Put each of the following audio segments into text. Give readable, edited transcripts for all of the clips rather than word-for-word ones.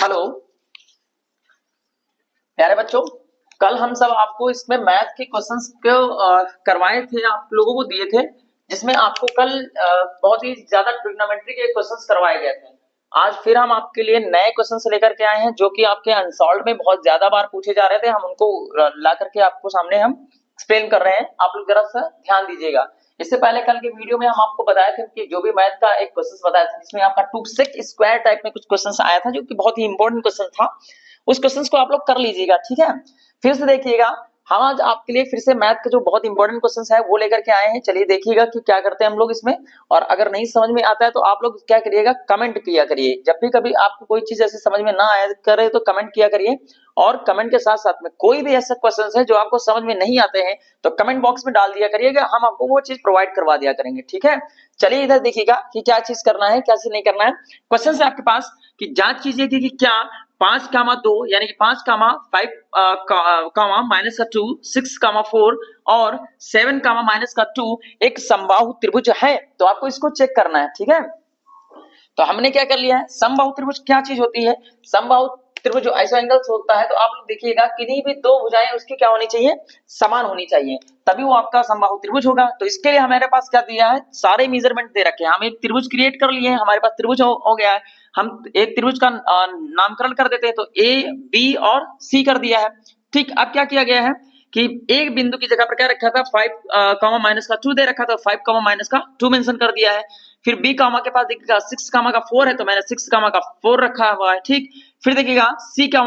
Hello प्यारे बच्चों, कल हम सब आपको इसमें मैथ के क्वेश्चंस को करवाए थे, आप लोगों को दिए थे, जिसमें आपको कल बहुत ही ज्यादा ट्रिग्नोमेट्री के क्वेश्चंस करवाए गए थे। आज फिर हम आपके लिए नए क्वेश्चंस लेकर के आए हैं जो कि आपके अनसॉल्व्ड में बहुत ज्यादा बार पूछे जा रहे थे। हम उनको ला करके आपको सामने हम एक्सप्लेन कर रहे हैं, आप लोग जरा सा ध्यान दीजिएगा। इससे पहले कल के वीडियो में हम आपको बताए थे कि जो भी मैथ का एक क्वेश्चन बताया था जिसमें आपका 2 सेक स्क्वायर टाइप में कुछ क्वेश्चन आया था जो कि बहुत ही इंपॉर्टेंट क्वेश्चन था, उस क्वेश्चंस को आप लोग कर लीजिएगा। ठीक है, फिर से देखिएगा, हम आज आपके लिए फिर से मैथ के जो बहुत इंपॉर्टेंट क्वेश्चंस है वो लेकर के आए हैं। चलिए देखिएगा कि क्या करते हैं हम लोग इसमें, और अगर नहीं समझ में आता है तो आप लोग क्या करिएगा, कमेंट किया करिए। जब भी कभी आपको कोई चीज ऐसे समझ में ना आया करे तो कमेंट किया करिए, और कमेंट के साथ साथ में कोई भी ऐसे क्वेश्चंस है जो आपको समझ में नहीं आते हैं तो कमेंट बॉक्स में डाल दिया करिएगा, हम आपको वो चीज प्रोवाइड करवा दिया करेंगे। ठीक है, चलिए इधर देखिएगा कि क्या चीज करना है क्या चीज नहीं करना है। क्वेश्चन है आपके पास कि जांच कीजिए कि क्या 5,2 यानी कि 5,5 माइनस का 2, 6,4 और 7, माइनस का 2 एक समबाहु त्रिभुज है। तो आपको इसको चेक करना है। ठीक है, तो हमने क्या कर लिया है, समबाहु त्रिभुज क्या चीज होती है, समबाहु त्रिभुज जो आइसोएंगल्स होता है, तो आप लोग देखिएगा किन्हीं भी दो भुजाएं उसकी क्या होनी चाहिए, समान होनी चाहिए, तभी वो आपका समबाहु त्रिभुज होगा। तो इसके लिए हमारे पास क्या दिया है, सारे मेजरमेंट दे रखे हैं। हम एक त्रिभुज क्रिएट कर लिए हैं, हमारे पास त्रिभुज हो गया है। हम एक त्रिभुज का नामकरण कर देते हैं, तो ए बी और सी कर दिया है। ठीक, अब क्या किया गया है कि एक बिंदु की जगह पर क्या रखा था, 5, माइनस का 2 दे रखा था, 5, माइनस का 2 मेंशन कर दिया है। फिर बी कामा के पास देखिएगा 6, का 4 है, तो मैंने 6, का 4 रखा हुआ है। ठीक, फिर देखिएगा सी के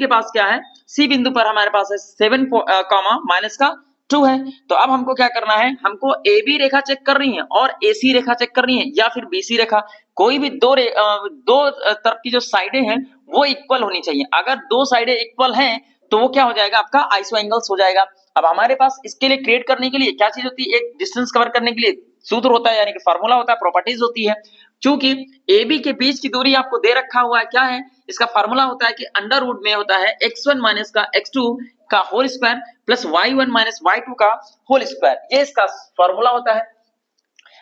पास क्या है, सी बिंदु पर हमारे पास है 7, माइनस का 2 है। तो अब हमको क्या करना है, हमको ए बी रेखा चेक कर रही है और ए सी रेखा चेक कर रही है, या फिर बी सी रेखा, कोई भी दो तरफ की जो साइडें हैं वो इक्वल होनी चाहिए। अगर दो साइडें इक्वल हैं तो वो क्या हो जाएगा, आपका आइसोएंगल्स हो जाएगा। अब हमारे पास इसके लिए क्रिएट करने के लिए क्या चीज होती है, एक डिस्टेंस कवर करने के लिए सूत्र होता है, यानी कि फार्मूला होता है, प्रॉपर्टीज होती है। चूंकि ए बी के बीच की दूरी आपको दे रखा हुआ है, क्या है इसका फार्मूला होता है कि अंडर रूट में होता है x1 माइनस का x2 का whole square plus y1 minus y2 का होल स्क्वायर, ये इसका फार्मूला होता है।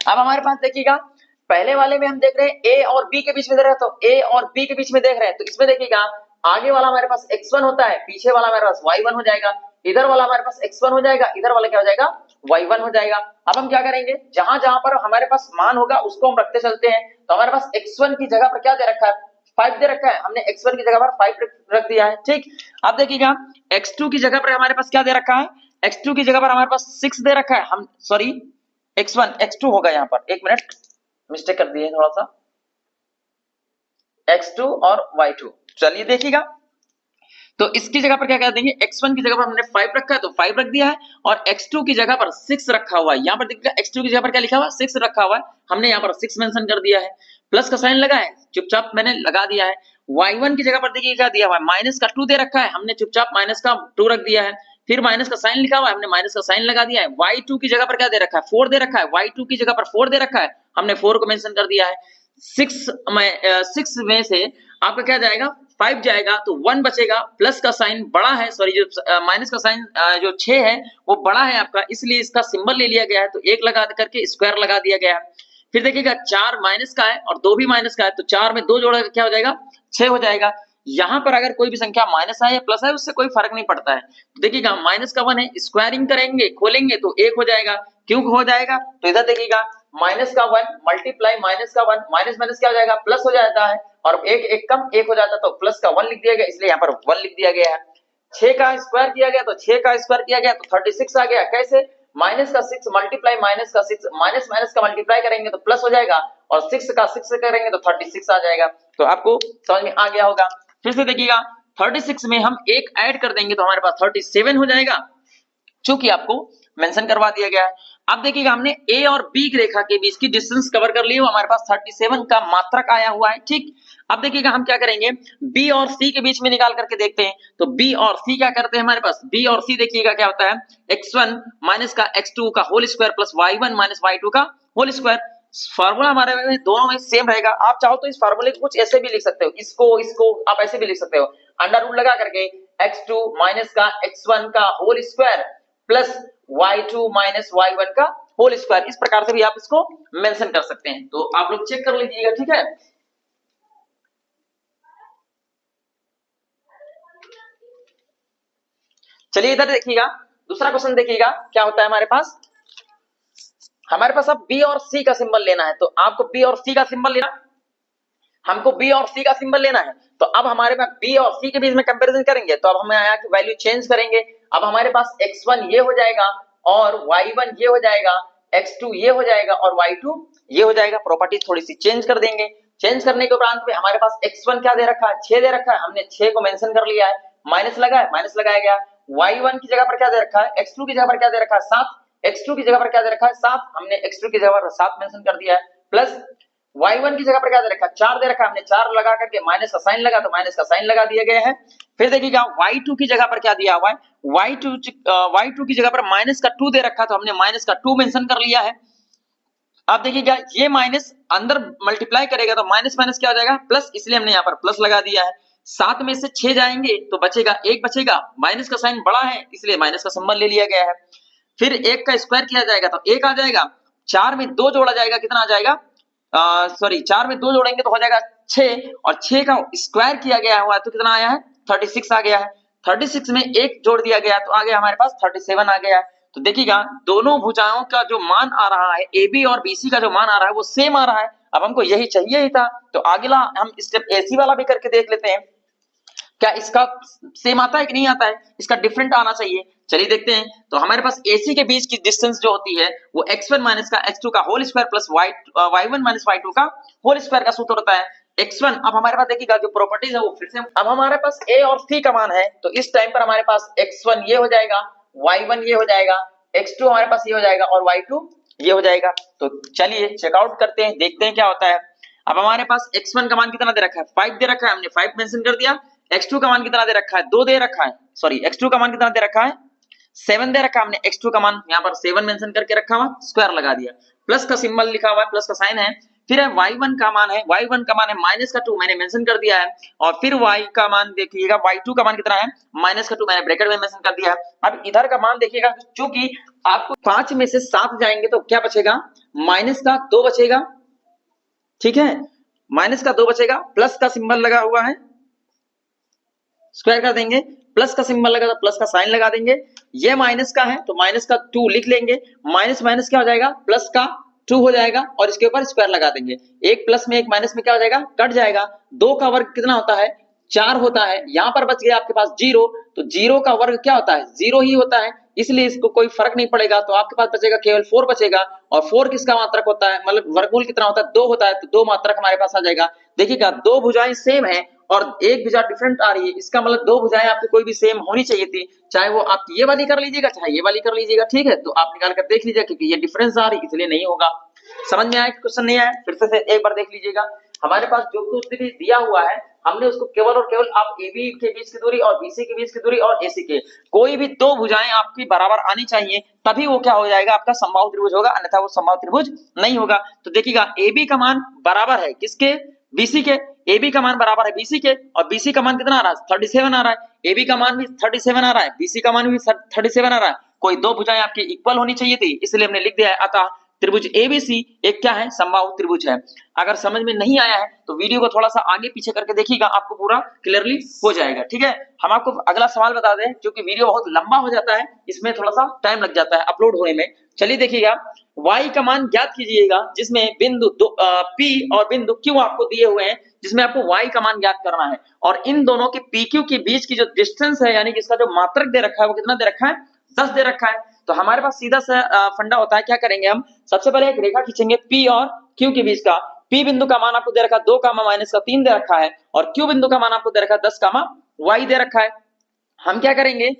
अब हमारे पास देखिएगा, पहले वाले में हम देख रहे हैं ए और बी के बीच में दे रहे हैं, तो ए और बी के बीच में देख रहे हैं, तो इसमें देखिएगा आगे वाला हमारे पास x1 होता है, पीछे वाला हमारे पास y1 हो जाएगा, इधर वाला हमारे पास x1 हो जाएगा, इधर वाला क्या हो जाएगा, y1 हो जाएगा। अब हम क्या करेंगे, जहां जहां पर हमारे पास मान होगा उसको हम रखते चलते हैं। तो हमारे पास x1 की जगह पर क्या दे रखा है, 5 दे रखा है, हमने x1 की जगह पर 5 रख दिया है। ठीक, अब देखिएगा x2 की जगह पर हमारे पास क्या दे रखा है, x2 की जगह पर हमारे पास 6 दे रखा है, हम सॉरी x1 x2 होगा, यहाँ पर एक मिनट मिस्टेक कर दिए थोड़ा सा, x2 और y2। चलिए देखिएगा, तो इसकी जगह पर क्या कर देंगे, x1 की जगह पर हमने 5 रखा है तो 5 रख दिया है, और x2 की जगह पर 6 रखा हुआ है। यहाँ पर देखिएगा x2 की जगह पर क्या लिखा हुआ है, 6 रखा हुआ है, हमने यहाँ पर 6 मेंशन कर दिया है, प्लस का साइन लगा है, चुपचाप मैंने लगा दिया है। y1 की जगह पर देखिए क्या दिया हुआ है, माइनस का 2 दे रखा है, हमने चुपचाप माइनस का 2 रख दिया है। फिर माइनस का साइन लिखा हुआ है, हमने माइनस का साइन लगा दिया है। y2 की जगह पर क्या दे रखा है, 4 दे रखा है, y2 की जगह पर 4 दे रखा है, हमने 4 को मेंशन कर दिया है। 6 में से आपका क्या जाएगा, 5 जाएगा, तो 1 बचेगा, प्लस का साइन बड़ा है, सॉरी जो माइनस का साइन जो 6 है वो बड़ा है आपका, इसलिए इसका सिंबल ले लिया गया है, तो 1 लगा करके स्क्वायर लगा दिया गया है। फिर देखिएगा 4 माइनस का है और 2 भी माइनस का है, तो 4 में 2 जोड़ा क्या हो जाएगा, 6 हो जाएगा। यहाँ पर अगर कोई भी संख्या माइनस है या प्लस है उससे कोई फर्क नहीं पड़ता है। तो देखिएगा माइनस का 1 है, स्क्वायरिंग करेंगे खोलेंगे तो 1 हो जाएगा, क्यों हो जाएगा, तो इधर देखिएगा माइनस का 1 मल्टीप्लाई माइनस का 1, माइनस माइनस क्या हो जाएगा, प्लस हो जाता है, और एक एक कम 1 हो जाता है, तो प्लस का 1 लिख दिया गया, इसलिए यहाँ पर 1 लिख दिया गया है। 6 का स्क्वायर किया गया तो 6 का स्क्वायर किया गया तो 36 आ गया, कैसे, माइनस का 6 मल्टीप्लाई माइनस का 6, माइनस माइनस का मल्टीप्लाई करेंगे तो प्लस हो जाएगा, और 6 का 6 से करेंगे तो 36 आ जाएगा। तो आपको समझ में आ गया होगा। फिर से देखिएगा 36 में हम एक ऐड कर देंगे तो हमारे पास 37 हो जाएगा, चूंकि आपको मेंशन करवा दिया गया है। अब देखिएगा हमने ए और बी की रेखा के बीच की डिस्टेंस कवर कर ली, हमारे पास 37 का मात्रक आया हुआ है। ठीक, अब देखिएगा हम क्या करेंगे, बी और सी के बीच में निकाल करके देखते हैं, तो बी और सी क्या करते हैं, हमारे पास बी और सी देखिएगा क्या होता है, x1 माइनस का x2 का whole square plus y1 minus y2 का होल स्क्वायर। फार्मूला हमारे में दोनों में सेम रहेगा। आप चाहो तो इस फार्मूले को कुछ ऐसे भी लिख सकते हो, इसको आप ऐसे भी लिख सकते हो, अंडर रूट लगा करके x2 माइनस का x1 का whole square plus y2 minus y1 का होल स्क्वायर, इस प्रकार से भी आप इसको मेंशन कर सकते हैं। तो आप लोग चेक कर लीजिएगा, ठीक है। चलिए इधर देखिएगा, दूसरा क्वेश्चन देखिएगा क्या होता है हमारे पास। हमारे पास अब बी और सी का सिंबल लेना है, तो आपको बी और सी का सिंबल लेना, हमको बी और सी का सिंबल लेना है। तो अब हमारे पास बी और सी के बीच में कंपैरिजन करेंगे, तो अब हमें आया कि वैल्यू चेंज करेंगे। अब हमारे पास x1 ये हो जाएगा और y1 ये हो जाएगा, x2 ये हो जाएगा और y2 ये हो जाएगा। प्रॉपर्टीज थोड़ी सी चेंज कर देंगे। चेंज करने के उपरांत में हमारे पास x1 क्या दे रखा है, 6 दे रखा है, हमने 6 को मेंशन कर लिया है, माइनस लगा है, माइनस लगाया गया। y1 की जगह पर क्या दे रखा है, x2 की जगह पर क्या दे रखा है 7, x2 की जगह पर क्या दे रखा है 7, हमने x2 की जगह पर 7 मेंशन कर दिया है, प्लस y1 की जगह पर क्या दे रखा है 4 दे रखा है, हमने 4 लगा करके माइनस का साइन लगा तो माइनस का साइन लगा दिए गए हैं। फिर देखिएगा y2 की जगह पर क्या दिया हुआ है, y2 की जगह पर माइनस का 2 दे रखा तो हमने माइनस का 2 मेंशन कर लिया है। अब देखिएगा ये माइनस अंदर मल्टीप्लाई करेगा तो माइनस माइनस क्या हो जाएगा प्लस, इसलिए हमने यहाँ पर प्लस लगा दिया है। 7 में से 6 जाएंगे तो बचेगा 1 बचेगा, माइनस का साइन बड़ा है इसलिए माइनस का सिंबल ले लिया गया है। फिर 1 का स्क्वायर किया जाएगा तो 1 आ जाएगा, 4 में 2 जोड़ा जाएगा कितना आ जाएगा, 4 में 2 जोड़ेंगे तो हो जाएगा 6 और 6 का स्क्वायर किया गया हुआ तो कितना आया है 36 आ गया है। 36 में 1 जोड़ दिया गया तो आ गया हमारे पास 37 आ गया है। तो देखिएगा दोनों भुजाओं का जो मान आ रहा है AB और BC का जो मान आ रहा है वो सेम आ रहा है। अब हमको यही चाहिए ही था, तो अगला हम स्टेप AC वाला भी करके देख लेते हैं, क्या इसका सेम आता है कि नहीं आता है, इसका डिफरेंट आना चाहिए। चलिए देखते हैं। तो हमारे पास AC के बीच की डिस्टेंस जो होती है वो x1 माइनस का x2 का whole square plus y1 minus y2 का होल स्क्वायर का सूत्र होता है x1। अब हमारे पास देखिएगा जो प्रॉपर्टीज है वो फिर से, अब हमारे पास A और C का मान है तो इस टाइम पर हमारे पास x1 ये हो जाएगा, y1 ये हो जाएगा, x2 हमारे पास ये हो जाएगा और y2 ये हो जाएगा। तो चलिए चेकआउट करते हैं, देखते हैं क्या होता है। अब हमारे पास x1 का मान कितना दे रखा है 5 दे रखा है, हमने 5 मेंशन कर दिया। x2 का मान कितना दे रखा है 2 दे रखा है, सॉरी x2 का मान कितना दे रखा है 7 दे रखा है, हमने x2 का मान यहाँ पर 7 मेंशन करके रखा हुआ, स्क्वायर लगा दिया, प्लस का सिंबल लिखा हुआ है, प्लस का साइन है। फिर है y1 का मान है, y1 का मान है माइनस का 2 मैंने मेंशन कर दिया है, और फिर y का मान देखिएगा y2 का मान कितना है माइनस का 2 मैंने ब्रैकेट में मेंशन कर दिया है। अब इधर का मान देखिएगा, चूंकि आपको 5 में से 7 जाएंगे तो क्या बचेगा माइनस का 2 बचेगा, ठीक है, माइनस का 2 बचेगा, प्लस का सिंबल लगा हुआ है, स्क्वायर कर देंगे, प्लस का सिंबल लगा तो प्लस का साइन लगा देंगे। ये माइनस का है तो माइनस का 2 लिख लेंगे, माइनस माइनस क्या हो जाएगा प्लस का 2 हो जाएगा और इसके ऊपर स्क्वायर लगा देंगे। एक प्लस में एक माइनस में क्या हो जाएगा कट जाएगा। 2 का वर्ग कितना होता है 4 होता है, यहाँ पर बच गया आपके पास 0, तो 0 का वर्ग क्या होता है 0 ही होता है, इसलिए इसको कोई फर्क नहीं पड़ेगा। तो आपके पास बचेगा केवल 4 बचेगा, और 4 किसका मात्रक होता है, मतलब वर्गमूल कितना होता है 2 होता है, तो 2 मात्रक हमारे पास आ जाएगा। देखिएगा 2 भुजाएं सेम है और एक भुजा डिफरेंट आ रही है, इसका मतलब 2 भुजाएं आपकी कोई भी सेम होनी चाहिए थी, चाहे वो आप ये वाली कर लीजिएगा चाहे ये वाली कर लीजिएगा, ठीक है। तो आप निकाल कर देख लीजिएगा, क्योंकि ये डिफरेंस आ रही इसलिए नहीं होगा। समझ में आया कि क्वेश्चन नहीं आया, फिर से एक बार देख लीजिएगा। हमारे पास जो कुछ भी दिया हुआ है हमने उसको केवल और केवल आप AB के बीच की दूरी और BC के बीच की दूरी और AC के कोई भी 2 भुजाएं आपकी बराबर आनी चाहिए, तभी वो क्या हो जाएगा आपका समबाहु त्रिभुज होगा, अन्यथा वो समबाहु त्रिभुज नहीं होगा। तो देखिएगा AB का मान बराबर है किसके BC के, AB का मान बराबर है BC के, और BC का मान कितना आ रहा है 37 आ रहा है, AB का मान भी 37 आ रहा है, BC का मान भी 37 आ रहा है। कोई 2 भुजाएं आपकी इक्वल होनी चाहिए थी, इसलिए हमने लिख दिया है, अतः त्रिभुज ABC एक क्या है समबाहु त्रिभुज है। अगर समझ में नहीं आया है तो वीडियो को थोड़ा सा आगे पीछे करके देखिएगा, आपको पूरा क्लियरली हो जाएगा, ठीक है। हम आपको अगला सवाल बता दें, क्योंकि वीडियो बहुत लंबा हो जाता है, इसमें थोड़ा सा टाइम लग जाता है अपलोड होने में। चलिए देखिएगा, y का मान ज्ञात कीजिएगा जिसमें बिंदु P और बिंदु Q आपको दिए हुए हैं, जिसमें आपको y का मान ज्ञात करना है, और इन दोनों के PQ के बीच की जो डिस्टेंस है, यानी कि इसका जो मात्रक दे रखा है वो कितना दे रखा है 10 दे रखा है। तो हमारे पास सीधा सा फंडा होता है, क्या करेंगे हम सबसे पहले एक रेखा खींचेंगे P और Q के बीच का। P बिंदु का मान आपको दे रखा है 2 कामा माइनस का 3 दे रखा है, और Q बिंदु का मान आपको दे रखा है 10 कामा y दे रखा है। हम क्या करेंगे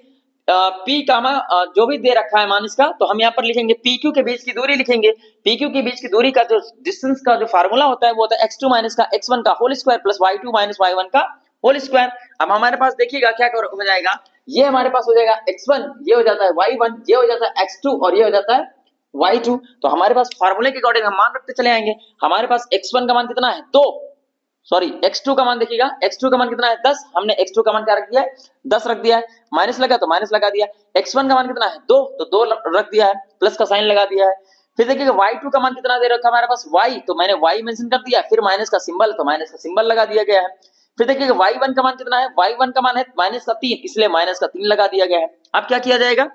P कामा जो भी दे रखा है मान इसका, तो हम यहाँ पर लिखेंगे PQ के बीच की दूरी लिखेंगे। PQ के बीच की दूरी का जो डिस्टेंस का जो फार्मूला होता है वो होता है x2 माइनस का x1 का whole square plus y2 minus y1 का होल स्क्वायर। अब हमारे पास देखिएगा क्या हो जाएगा, ये हमारे पास हो जाएगा x1, ये हो जाता है y1, ये हो जाता है x2 और ये हो जाता है y2। तो हमारे पास फार्मूले के अकॉर्डिंग हम मान रखते चले आएंगे। हमारे पास x1 का मान कितना है 2, सॉरी x2 का मान देखिएगा, x2 का मान कितना है 10, हमने x2 का मान क्या रख दिया है 10 रख दिया है, माइनस लगा तो माइनस लगा दिया। x1 का मान कितना है 2, तो 2 रख दिया है, प्लस का साइन लगा दिया है। फिर देखिएगा y2 का मान कितना दे रखा है हमारे पास y, तो मैंने y मेंशन कर दिया, फिर माइनस का सिंबल, तो माइनस का सिंबल लगा दिया गया है। फिर देखिएगा y1 का मान कितना है, y1 का मान है -3, इसलिए -3 लगा दिया गया है। अब क्या किया जाएगा,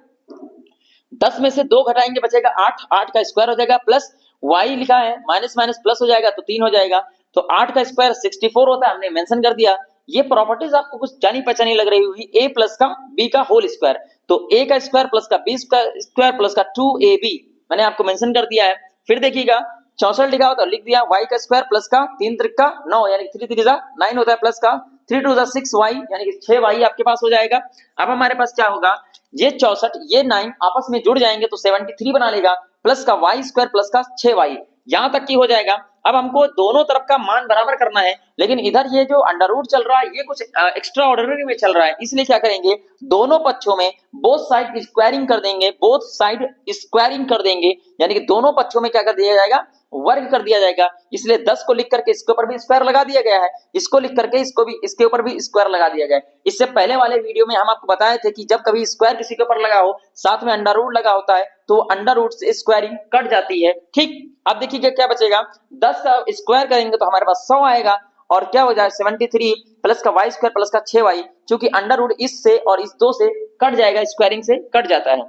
10 में से 2 घटाएंगे बचेगा 8, 8 का स्क्वायर हो जाएगा, प्लस y लिखा है माइनस माइनस प्लस हो जाएगा तो 3 हो जाएगा, तो 8 का स्क्वायर 64 होता है, हमने मेंशन कर दिया। ये प्रॉपर्टीज आपको कुछ जानी पहचानी लग रही होगी, a प्लस का b का होल स्क्वायर, तो a का स्क्वायर प्लस का b का स्क्वायर प्लस का 2ab मैंने आपको मेंशन कर दिया है। फिर देखिएगा 64 लिखा होता है, लिख दिया y का स्क्वायर प्लस का 3 त्रिका 9 यानी 3 3 9 होता है, प्लस का 3 2 6y यानी कि 6y आपके पास हो जाएगा। अब हमारे पास क्या होगा, ये 64 ये 9 आपस में जुड़ जाएंगे तो 73 बना लेगा, प्लस का y स्क्वायर प्लस का 6y, यहां तक की हो जाएगा। अब हमको दोनों तरफ का मान बराबर करना है, लेकिन इधर ये जो अंडर रूट चल रहा है ये कुछ एक्स्ट्रा ऑर्डिनरी में चल रहा है, इसलिए क्या करेंगे, दोनों पक्षों में बोथ साइड स्क्वायरिंग कर देंगे, बोथ साइड स्क्वायरिंग कर देंगे, यानी कि दोनों पक्षों में क्या कर दिया जाएगा, वर्ग कर दिया जाएगा। इसलिए 10 को लिख करके इसके ऊपर भी स्क्वायर लगा दिया गया है, इसको लिख करके इसको भी इसके ऊपर भी स्क्वायर लगा दिया गया है। इससे पहले वाले वीडियो में हम आपको बताए थे कि जब कभी स्क्वायर किसी के ऊपर लगा हो साथ में अंडर रूट लगा होता है तो अंडर रूट से स्क्वायरिंग कट जाती है। ठीक, अब देखिए क्या बचेगा, 10 का स्क्वायर करेंगे तो हमारे पास 100 आएगा, और क्या हो जाए 73 प्लस का y स्क्वायर प्लस का 6y, क्योंकि अंडर रूट इससे और इस 2 से कट जाएगा, स्क्वायरिंग से कट जाता है।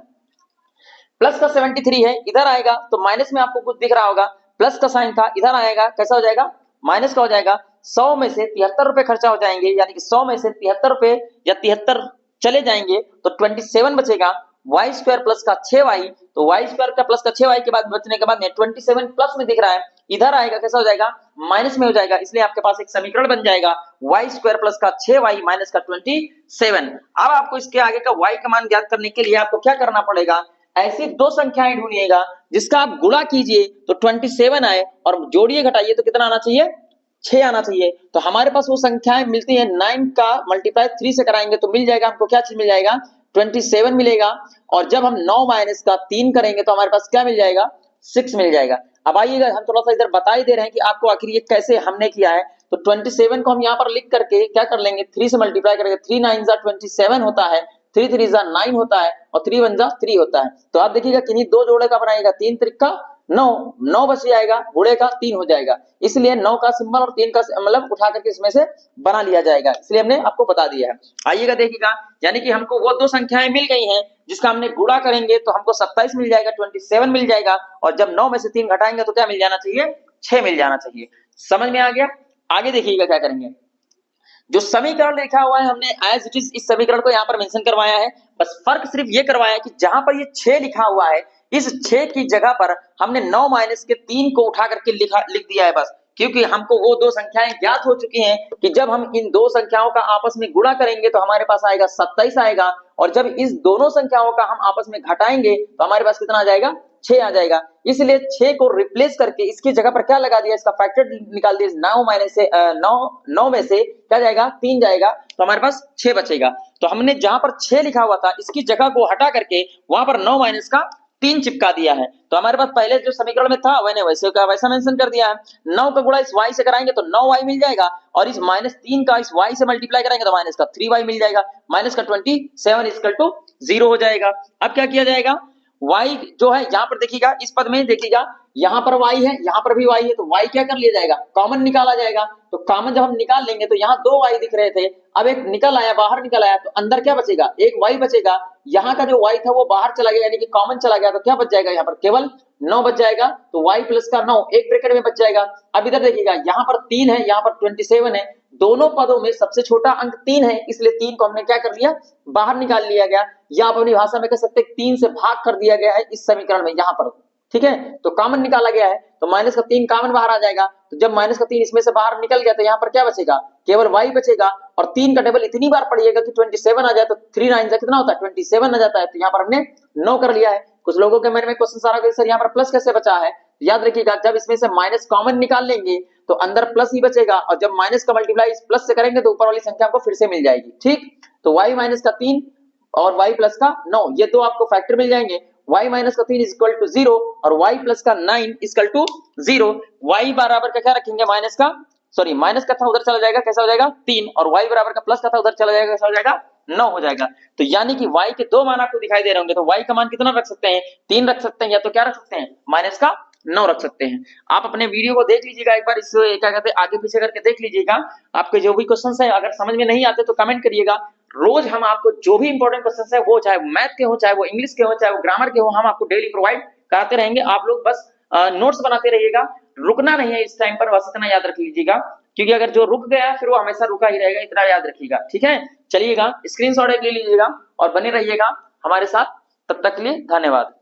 प्लस का 73 है, इधर आएगा तो माइनस में आपको कुछ दिख रहा होगा, प्लस का साइन था, इधर आएगा कैसा हो जाएगा, माइनस का हो जाएगा। 100 में से 73 रुपए खर्चा हो जाएंगे, यानी कि 100 में से 73 रुपए या 73 चले जाएंगे तो 27 बचेगा, y स्क्वायर प्लस का 6y, तो y स्क्वायर का प्लस का 6y के बाद बचने के बाद 27 प्लस में दिख रहा है, इधर आएगा कैसा हो जाएगा, माइनस में हो जाएगा, इसलिए आपके पास एक समीकरण बन जाएगा y स्क्वायर प्लस का 6y माइनस का 27। अब आपको इसके आगे का y का मान ज्ञात करने के लिए आपको क्या करना पड़ेगा, ऐसी दो संख्याएं ढूंढिएगा जिसका आप गुणा कीजिए तो 27 आए और जोड़िए घटाइए तो कितना आना चाहिए, 6 आना चाहिए। तो हमारे पास वो संख्याएं मिलती है, 9 का मल्टीप्लाई 3 से कराएंगे तो मिल जाएगा हमको, क्या चीज मिल जाएगा, 27 मिलेगा, और जब हम 9 माइनस का 3 करेंगे तो हमारे पास क्या मिल जाएगा, 6 मिल जाएगा। अब आइएगा हम थोड़ा सा इधर बता ही दे रहे हैं कि आपको आखिर ये कैसे हमने किया है। तो 27 को हम यहाँ पर लिख करके क्या कर लेंगे, 3 से मल्टीप्लाई करेंगे, 3 9 27 होता है, 3 3 9 होता है और 3 1 3 होता है। तो आप देखिएगा किन्हीं दो जोड़े का बनाएगा, 3 त्रिका 9, 9 बच जाएगा, गुणे का 3 हो जाएगा, इसलिए 9 का सिंबल और 3 का मतलब उठा करके इसमें से बना लिया जाएगा, इसलिए हमने आपको बता दिया है। आइएगा देखिएगा, यानी कि हमको वो दो संख्याएं मिल गई हैं जिसका हमने गुणा करेंगे तो हमको 27 मिल जाएगा, 27 मिल जाएगा, और जब 9 में से 3 घटाएंगे तो क्या मिल जाना चाहिए, 6 मिल जाना चाहिए। समझ में आ गया? आगे देखिएगा क्या करेंगे, जो समीकरण लिखा हुआ है हमने एज इट इज इस समीकरण को यहाँ पर मेंशन करवाया है, बस फर्क सिर्फ ये करवाया है कि जहां पर ये 6 लिखा हुआ है इस 6 की जगह पर हमने 9 माइनस के 3 को उठा करके लिख दिया है बस, क्योंकि हमको वो दो संख्याएं ज्ञात हो चुकी हैं कि जब हम इन दो संख्याओं का आपस में गुणा करेंगे तो हमारे पास आएगा 27 आएगा, और जब इस दोनों संख्याओं का हम आपस में घटाएंगे तो हमारे पास कितना आ जाएगा, 6 आ जाएगा। इसलिए 6 को रिप्लेस करके इसकी जगह पर क्या लगा दिया, इसका फैक्टर निकाल दिया, 9 माइनस से 9 में से क्या जाएगा, 3 जाएगा, तो हमारे पास 6 बचेगा। तो हमने जहां पर 6 लिखा हुआ था इसकी जगह को हटा करके वहां पर 9 माइनस का 3 चिपका दिया है, तो हमारे पास पहले जो समीकरण में था मैंने वैसे का वैसा मेंशन कर दिया है। 9 का गुणा इस y से कराएंगे तो 9y मिल जाएगा, और इस -3 का इस y से मल्टीप्लाई कराएंगे तो माइनस का 3y मिल जाएगा, माइनस का 27 इक्वल टू 0 हो जाएगा। अब क्या किया जाएगा, y जो है यहाँ पर देखिएगा, इस पद में देखिएगा यहाँ पर y है, यहाँ पर भी y है, तो y क्या कर लिया जाएगा, कॉमन निकाला जाएगा। तो कॉमन जब हम निकाल लेंगे तो यहाँ 2 y दिख रहे थे, अब एक निकल आया, बाहर निकल आया, तो अंदर क्या बचेगा, एक y बचेगा, यहाँ का जो y था वो बाहर चला गया यानी कि कॉमन चला गया, तो क्या बच जाएगा, यहाँ पर केवल 9 बच जाएगा, तो y प्लस का 9 एक ब्रैकेट में बच जाएगा। अब इधर देखिएगा यहाँ पर 3 है, यहाँ पर 27 है, दोनों पदों में सबसे छोटा अंक 3 है, इसलिए 3 को हमने क्या कर लिया, बाहर निकाल लिया गया, या आप अपनी भाषा में कह सकते हैं 3 से भाग कर दिया गया है इस समीकरण में यहाँ पर, ठीक है। तो कॉमन निकाला गया है तो माइनस का 3 कॉमन बाहर आ जाएगा, तो जब माइनस का 3 इसमें से बाहर निकल गया तो यहाँ पर क्या बचेगा, केवल y बचेगा, और 3 का टेबल इतनी बार पढ़िएगा कि 27 आ जाए, तो 3 9 कितना होता है, 27 आ जाता है, तो यहाँ पर हमने 9 कर लिया है। कुछ लोगों के मन में क्वेश्चन सारा कि सर यहाँ पर प्लस कैसे बचा है, याद रखिएगा जब इसमें से माइनस कॉमन निकाल लेंगे तो अंदर प्लस ही बचेगा, और जब माइनस का मल्टीप्लाई इस प्लस से करेंगे तो ऊपर वाली संख्या आपको फिर से मिल जाएगी, ठीक। तो y माइनस का 3 और y प्लस का 9 ये दो आपको फैक्टर मिल जाएंगे, y माइनस का 3 इज इक्वल टू 0 और y प्लस का 9 इज इक्वल टू 0। y बराबर का क्या रखेंगे, माइनस का माइनस का था उधर चला जाएगा, कैसा हो जाएगा 3, और y बराबर का प्लस का था उधर चला जाएगा, कैसा हो जाएगा 9 हो जाएगा। तो यानी कि y के दो मान आपको दिखाई दे रहे होंगे, तो y का मान कितना रख सकते हैं, 3 रख सकते हैं, या तो क्या रख सकते हैं, माइनस का 9 रख सकते हैं। आप अपने वीडियो को देख लीजिएगा एक बार, इस क्या कहते हैं आगे पीछे करके देख लीजिएगा। आपके जो भी क्वेश्चन है अगर समझ में नहीं आते तो कमेंट करिएगा। रोज हम आपको जो भी इंपॉर्टेंट क्वेश्चन है, वो चाहे मैथ के हो, चाहे वो इंग्लिश के हो, चाहे वो ग्रामर के हो, हम आपको डेली प्रोवाइड कराते रहेंगे। आप लोग बस नोट्स बनाते रहिएगा, रुकना नहीं है इस टाइम पर, बस इतना याद रख लीजिएगा, क्योंकि अगर जो रुक गया फिर वो हमेशा रुका ही रहेगा, इतना याद रखिएगा। ठीक है, चलिएगा स्क्रीनशॉट ले लीजिएगा और बने रहिएगा हमारे साथ। तब तक के लिए धन्यवाद।